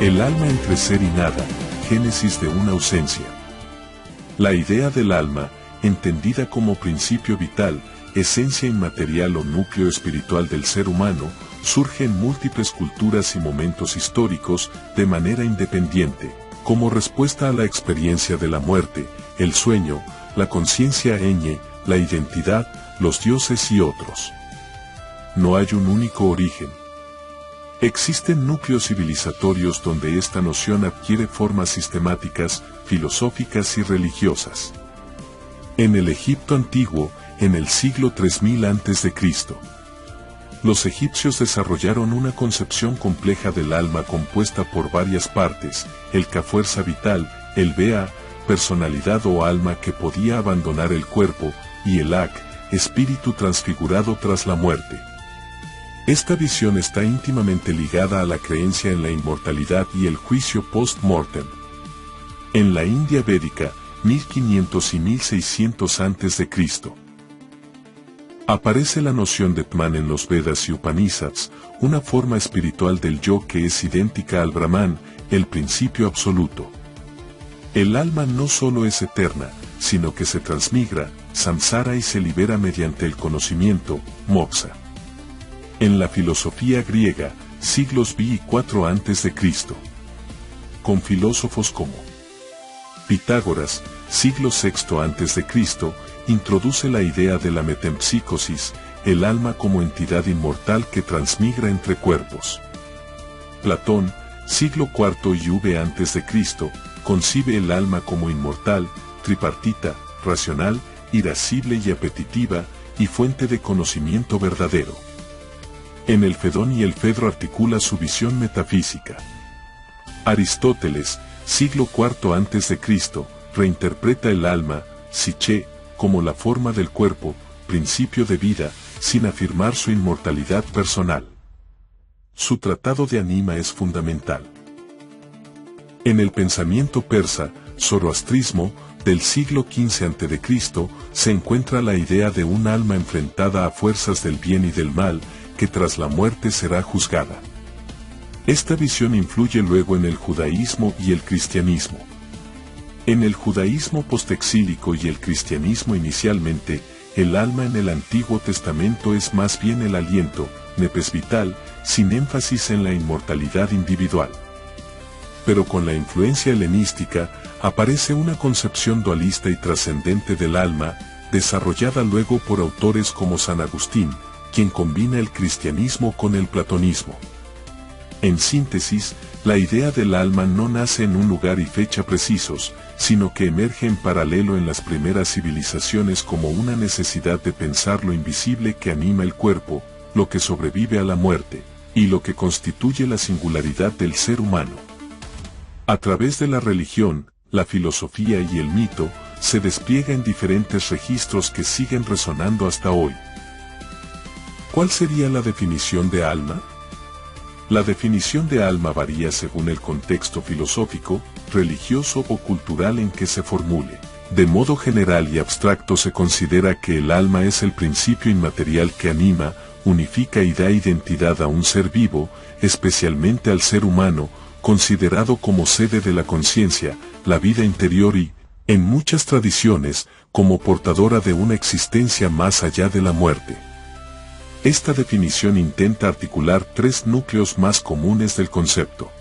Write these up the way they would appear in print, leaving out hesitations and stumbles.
El alma entre ser y nada, génesis de una ausencia. La idea del alma, entendida como principio vital, esencia inmaterial o núcleo espiritual del ser humano, surge en múltiples culturas y momentos históricos de manera independiente, como respuesta a la experiencia de la muerte, el sueño, la conciencia Ñ, la identidad, los dioses y otros. No hay un único origen. Existen núcleos civilizatorios donde esta noción adquiere formas sistemáticas, filosóficas y religiosas. En el Egipto antiguo, en el siglo 3000 a.C., los egipcios desarrollaron una concepción compleja del alma compuesta por varias partes, el Ka, fuerza vital, el Ba, personalidad o alma que podía abandonar el cuerpo, y el Ak, espíritu transfigurado tras la muerte. Esta visión está íntimamente ligada a la creencia en la inmortalidad y el juicio post-mortem. En la India védica, 1500 y 1600 a.C., aparece la noción de Atman en los Vedas y Upanishads, una forma espiritual del yo que es idéntica al Brahman, el principio absoluto. El alma no solo es eterna, sino que se transmigra, samsara y se libera mediante el conocimiento, moksha. En la filosofía griega, siglos V y IV a.C., con filósofos como Pitágoras, siglo VI a.C., introduce la idea de la metempsicosis, el alma como entidad inmortal que transmigra entre cuerpos. Platón, siglo IV y V a.C., concibe el alma como inmortal, tripartita, racional, irascible y apetitiva, y fuente de conocimiento verdadero. En el Fedón y el Fedro articula su visión metafísica. Aristóteles, siglo IV a.C., reinterpreta el alma, psiché, como la forma del cuerpo, principio de vida, sin afirmar su inmortalidad personal. Su tratado de Anima es fundamental. En el pensamiento persa, zoroastrismo, del siglo XV a.C., se encuentra la idea de un alma enfrentada a fuerzas del bien y del mal, que tras la muerte será juzgada. Esta visión influye luego en el judaísmo y el cristianismo. En el judaísmo postexílico y el cristianismo inicialmente, el alma en el Antiguo Testamento es más bien el aliento, nepes vital, sin énfasis en la inmortalidad individual. Pero con la influencia helenística, aparece una concepción dualista y trascendente del alma, desarrollada luego por autores como San Agustín, quien combina el cristianismo con el platonismo. En síntesis, la idea del alma no nace en un lugar y fecha precisos, sino que emerge en paralelo en las primeras civilizaciones como una necesidad de pensar lo invisible que anima el cuerpo, lo que sobrevive a la muerte, y lo que constituye la singularidad del ser humano. A través de la religión, la filosofía y el mito, se despliega en diferentes registros que siguen resonando hasta hoy. ¿Cuál sería la definición de alma? La definición de alma varía según el contexto filosófico, religioso o cultural en que se formule. De modo general y abstracto se considera que el alma es el principio inmaterial que anima, unifica y da identidad a un ser vivo, especialmente al ser humano, considerado como sede de la conciencia, la vida interior y, en muchas tradiciones, como portadora de una existencia más allá de la muerte. Esta definición intenta articular tres núcleos más comunes del concepto.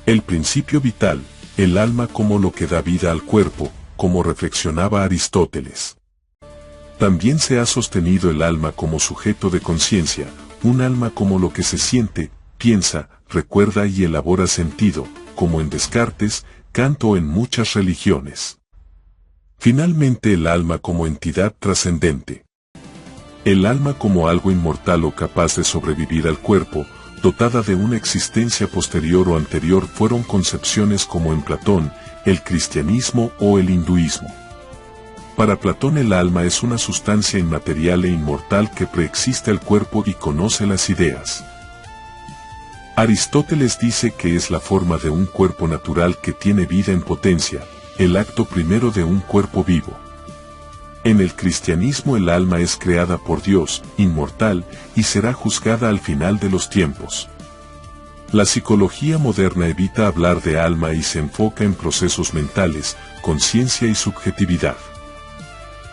El principio vital, el alma como lo que da vida al cuerpo, como reflexionaba Aristóteles. También se ha sostenido el alma como sujeto de conciencia, un alma como lo que se siente, piensa, recuerda y elabora sentido, como en Descartes, Kant o en muchas religiones. Finalmente el alma como entidad trascendente. El alma como algo inmortal o capaz de sobrevivir al cuerpo, dotada de una existencia posterior o anterior fueron concepciones como en Platón, el cristianismo o el hinduismo. Para Platón el alma es una sustancia inmaterial e inmortal que preexiste al cuerpo y conoce las ideas. Aristóteles dice que es la forma de un cuerpo natural que tiene vida en potencia, el acto primero de un cuerpo vivo. En el cristianismo el alma es creada por Dios, inmortal, y será juzgada al final de los tiempos. La psicología moderna evita hablar de alma y se enfoca en procesos mentales, conciencia y subjetividad.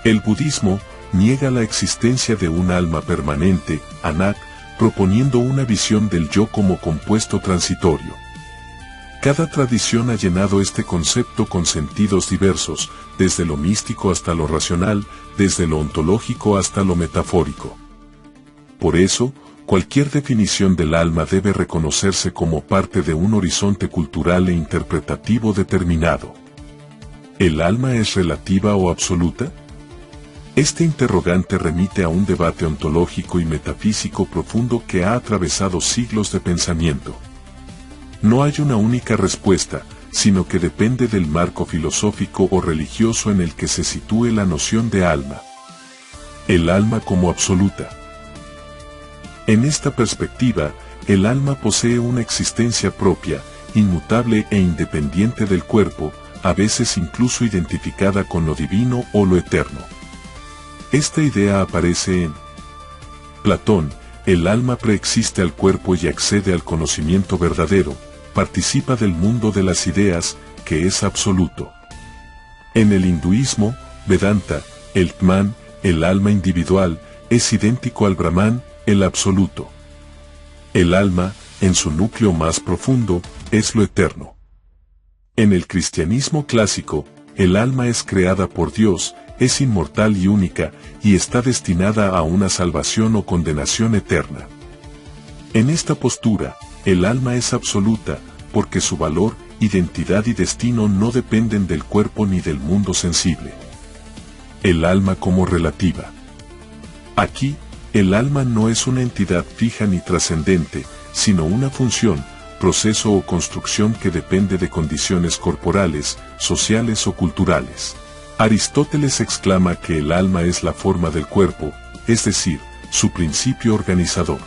El budismo niega la existencia de un alma permanente, anak, proponiendo una visión del yo como compuesto transitorio. Cada tradición ha llenado este concepto con sentidos diversos, desde lo místico hasta lo racional, desde lo ontológico hasta lo metafórico. Por eso, cualquier definición del alma debe reconocerse como parte de un horizonte cultural e interpretativo determinado. ¿El alma es relativa o absoluta? Este interrogante remite a un debate ontológico y metafísico profundo que ha atravesado siglos de pensamiento. No hay una única respuesta, sino que depende del marco filosófico o religioso en el que se sitúe la noción de alma. El alma como absoluta. En esta perspectiva, el alma posee una existencia propia, inmutable e independiente del cuerpo, a veces incluso identificada con lo divino o lo eterno. Esta idea aparece en Platón: el alma preexiste al cuerpo y accede al conocimiento verdadero, participa del mundo de las ideas, que es absoluto. En el hinduismo, Vedanta, el Atman, el alma individual, es idéntico al Brahman, el absoluto. El alma, en su núcleo más profundo, es lo eterno. En el cristianismo clásico, el alma es creada por Dios, es inmortal y única, y está destinada a una salvación o condenación eterna. En esta postura, el alma es absoluta, porque su valor, identidad y destino no dependen del cuerpo ni del mundo sensible. El alma como relativa. Aquí, el alma no es una entidad fija ni trascendente, sino una función, proceso o construcción que depende de condiciones corporales, sociales o culturales. Aristóteles exclama que el alma es la forma del cuerpo, es decir, su principio organizador.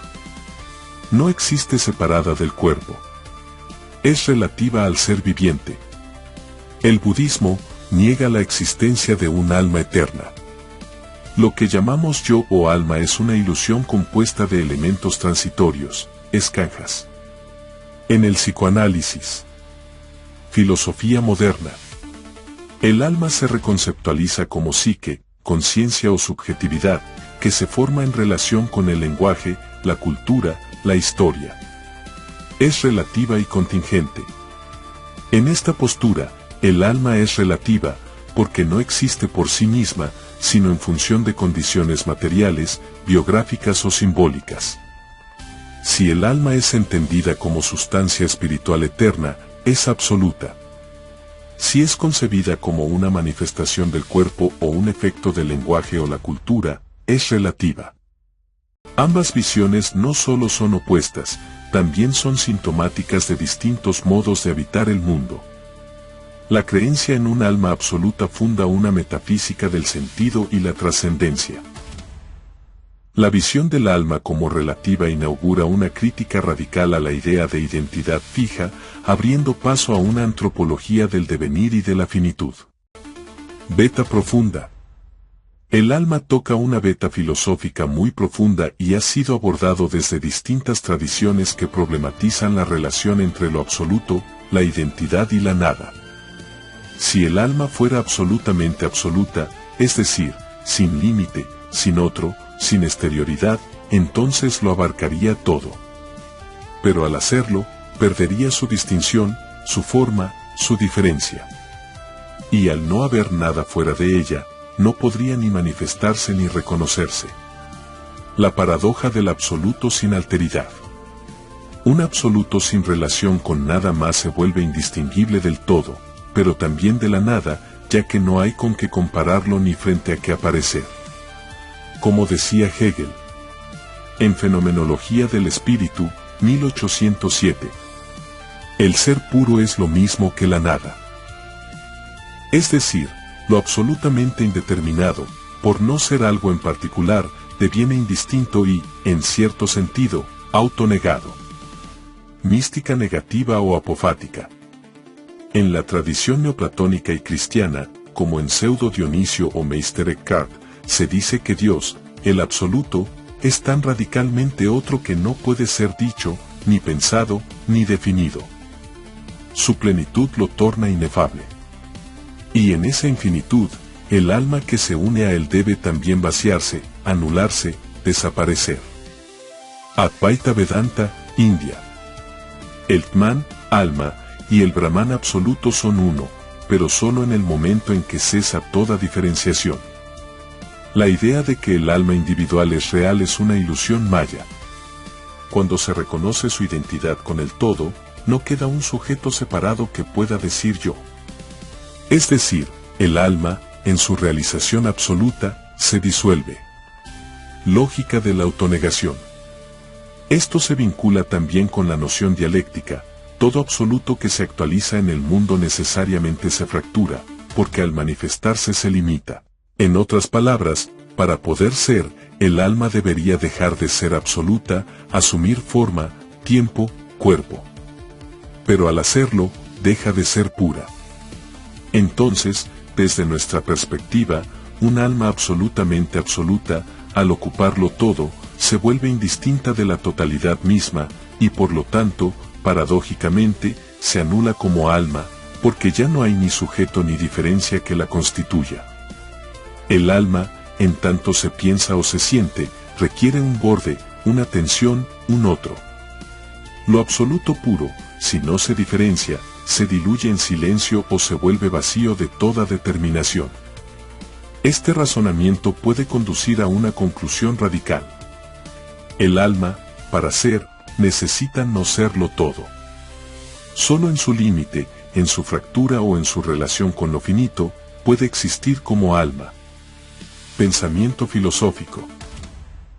No existe separada del cuerpo. Es relativa al ser viviente. El budismo niega la existencia de un alma eterna. Lo que llamamos yo o alma es una ilusión compuesta de elementos transitorios, escajas. En el psicoanálisis. Filosofía moderna. El alma se reconceptualiza como psique, conciencia o subjetividad, que se forma en relación con el lenguaje, la cultura, la historia. Es relativa y contingente. En esta postura, el alma es relativa, porque no existe por sí misma, sino en función de condiciones materiales, biográficas o simbólicas. Si el alma es entendida como sustancia espiritual eterna, es absoluta. Si es concebida como una manifestación del cuerpo o un efecto del lenguaje o la cultura, es relativa. Ambas visiones no solo son opuestas, también son sintomáticas de distintos modos de habitar el mundo. La creencia en un alma absoluta funda una metafísica del sentido y la trascendencia. La visión del alma como relativa inaugura una crítica radical a la idea de identidad fija, abriendo paso a una antropología del devenir y de la finitud. Beta profunda. El alma toca una beta filosófica muy profunda y ha sido abordado desde distintas tradiciones que problematizan la relación entre lo absoluto, la identidad y la nada. Si el alma fuera absolutamente absoluta, es decir, sin límite, sin otro, sin exterioridad, entonces lo abarcaría todo. Pero al hacerlo, perdería su distinción, su forma, su diferencia. Y al no haber nada fuera de ella, no podría ni manifestarse ni reconocerse. La paradoja del absoluto sin alteridad. Un absoluto sin relación con nada más se vuelve indistinguible del todo, pero también de la nada, ya que no hay con qué compararlo ni frente a qué aparecer. Como decía Hegel, en Fenomenología del Espíritu, 1807, el ser puro es lo mismo que la nada. Es decir, lo absolutamente indeterminado, por no ser algo en particular, deviene indistinto y, en cierto sentido, autonegado. Mística negativa o apofática. En la tradición neoplatónica y cristiana, como en Pseudo Dionisio o Meister Eckhart, se dice que Dios, el absoluto, es tan radicalmente otro que no puede ser dicho, ni pensado, ni definido. Su plenitud lo torna inefable. Y en esa infinitud, el alma que se une a él debe también vaciarse, anularse, desaparecer. Advaita Vedanta, India. El Atman, alma, y el Brahman absoluto son uno, pero solo en el momento en que cesa toda diferenciación. La idea de que el alma individual es real es una ilusión maya. Cuando se reconoce su identidad con el todo, no queda un sujeto separado que pueda decir yo. Es decir, el alma, en su realización absoluta, se disuelve. Lógica de la autonegación. Esto se vincula también con la noción dialéctica. Todo absoluto que se actualiza en el mundo necesariamente se fractura, porque al manifestarse se limita. En otras palabras, para poder ser, el alma debería dejar de ser absoluta, asumir forma, tiempo, cuerpo. Pero al hacerlo, deja de ser pura. Entonces, desde nuestra perspectiva, un alma absolutamente absoluta, al ocuparlo todo, se vuelve indistinta de la totalidad misma, y por lo tanto, paradójicamente, se anula como alma, porque ya no hay ni sujeto ni diferencia que la constituya. El alma, en tanto se piensa o se siente, requiere un borde, una tensión, un otro. Lo absoluto puro, si no se diferencia, se diluye en silencio o se vuelve vacío de toda determinación. Este razonamiento puede conducir a una conclusión radical. El alma, para ser, necesita no serlo todo. Solo en su límite, en su fractura o en su relación con lo finito, puede existir como alma. Pensamiento filosófico.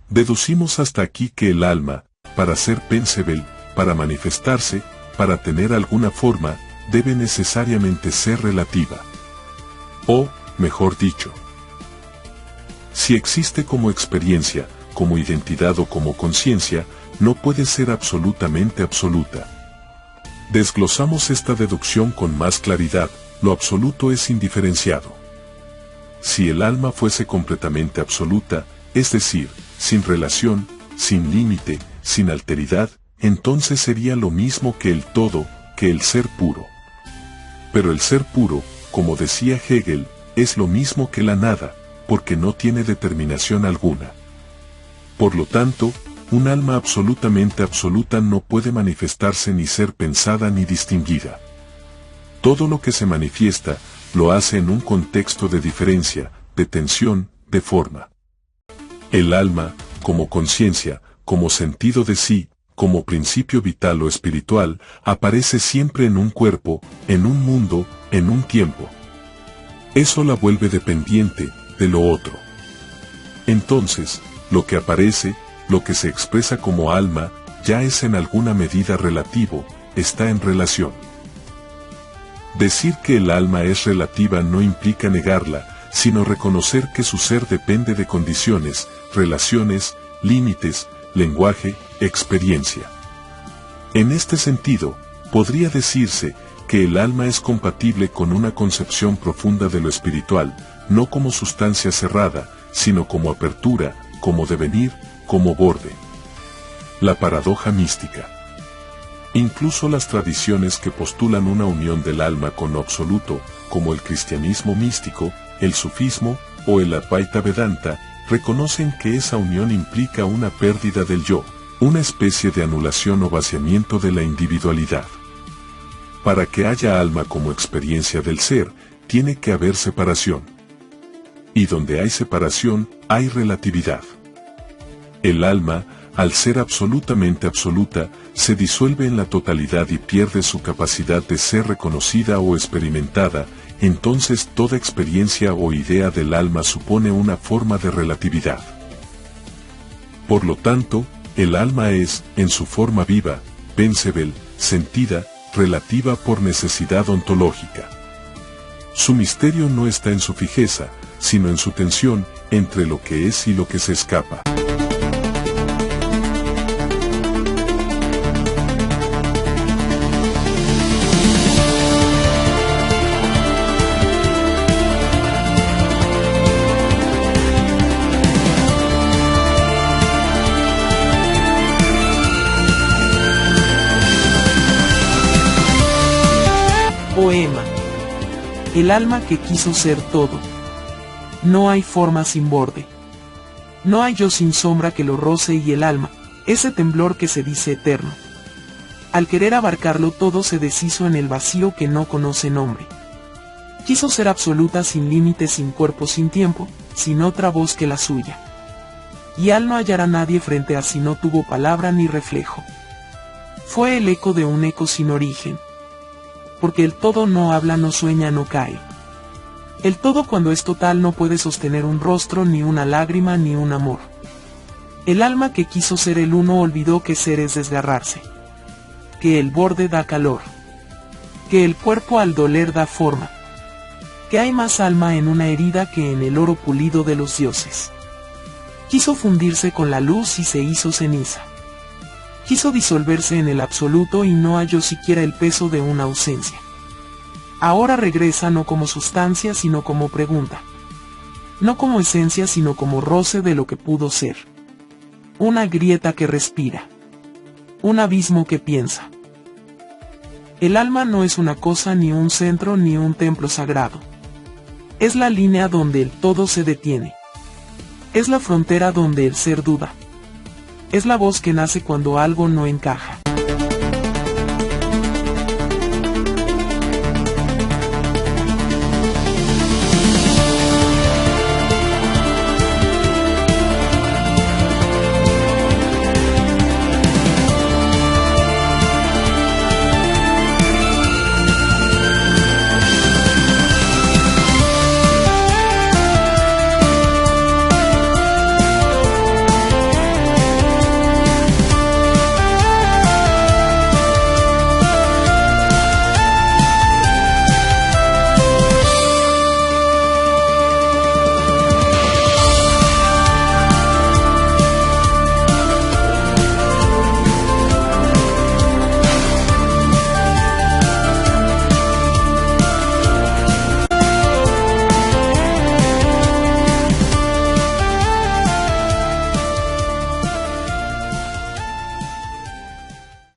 Deducimos hasta aquí que el alma, para ser pensable, para manifestarse, para tener alguna forma, debe necesariamente ser relativa. O, mejor dicho, si existe como experiencia, como identidad o como conciencia, no puede ser absolutamente absoluta. Desglosamos esta deducción con más claridad. Lo absoluto es indiferenciado. Si el alma fuese completamente absoluta, es decir, sin relación, sin límite, sin alteridad, entonces sería lo mismo que el todo, que el ser puro. Pero el ser puro, como decía Hegel, es lo mismo que la nada, porque no tiene determinación alguna. Por lo tanto, un alma absolutamente absoluta no puede manifestarse ni ser pensada ni distinguida. Todo lo que se manifiesta, lo hace en un contexto de diferencia, de tensión, de forma. El alma, como conciencia, como sentido de sí, como principio vital o espiritual, aparece siempre en un cuerpo, en un mundo, en un tiempo. Eso la vuelve dependiente de lo otro. Entonces, lo que aparece, lo que se expresa como alma, ya es en alguna medida relativo, está en relación. Decir que el alma es relativa no implica negarla, sino reconocer que su ser depende de condiciones, relaciones, límites, lenguaje, experiencia. En este sentido, podría decirse que el alma es compatible con una concepción profunda de lo espiritual, no como sustancia cerrada, sino como apertura, como devenir, como borde. La paradoja mística. Incluso las tradiciones que postulan una unión del alma con lo absoluto, como el cristianismo místico, el sufismo o el Advaita Vedanta, reconocen que esa unión implica una pérdida del yo, una especie de anulación o vaciamiento de la individualidad. Para que haya alma como experiencia del ser, tiene que haber separación. Y donde hay separación, hay relatividad. El alma, al ser absolutamente absoluta, se disuelve en la totalidad y pierde su capacidad de ser reconocida o experimentada, entonces toda experiencia o idea del alma supone una forma de relatividad. Por lo tanto, el alma es, en su forma viva, pensable, sentida, relativa por necesidad ontológica. Su misterio no está en su fijeza, sino en su tensión, entre lo que es y lo que se escapa. Poema. El alma que quiso ser todo. No hay forma sin borde. No hay yo sin sombra que lo roce y el alma, ese temblor que se dice eterno. Al querer abarcarlo todo se deshizo en el vacío que no conoce nombre. Quiso ser absoluta sin límites, sin cuerpo, sin tiempo, sin otra voz que la suya. Y al no hallar a nadie frente a sí no tuvo palabra ni reflejo. Fue el eco de un eco sin origen. Porque el todo no habla, no sueña, no cae. El todo cuando es total no puede sostener un rostro, ni una lágrima, ni un amor. El alma que quiso ser el uno olvidó que ser es desgarrarse. Que el borde da calor. Que el cuerpo al doler da forma. Que hay más alma en una herida que en el oro pulido de los dioses. Quiso fundirse con la luz y se hizo ceniza. Quiso disolverse en el absoluto y no halló siquiera el peso de una ausencia. Ahora regresa no como sustancia sino como pregunta. No como esencia sino como roce de lo que pudo ser. Una grieta que respira. Un abismo que piensa. El alma no es una cosa, ni un centro, ni un templo sagrado. Es la línea donde el todo se detiene. Es la frontera donde el ser duda. Es la voz que nace cuando algo no encaja.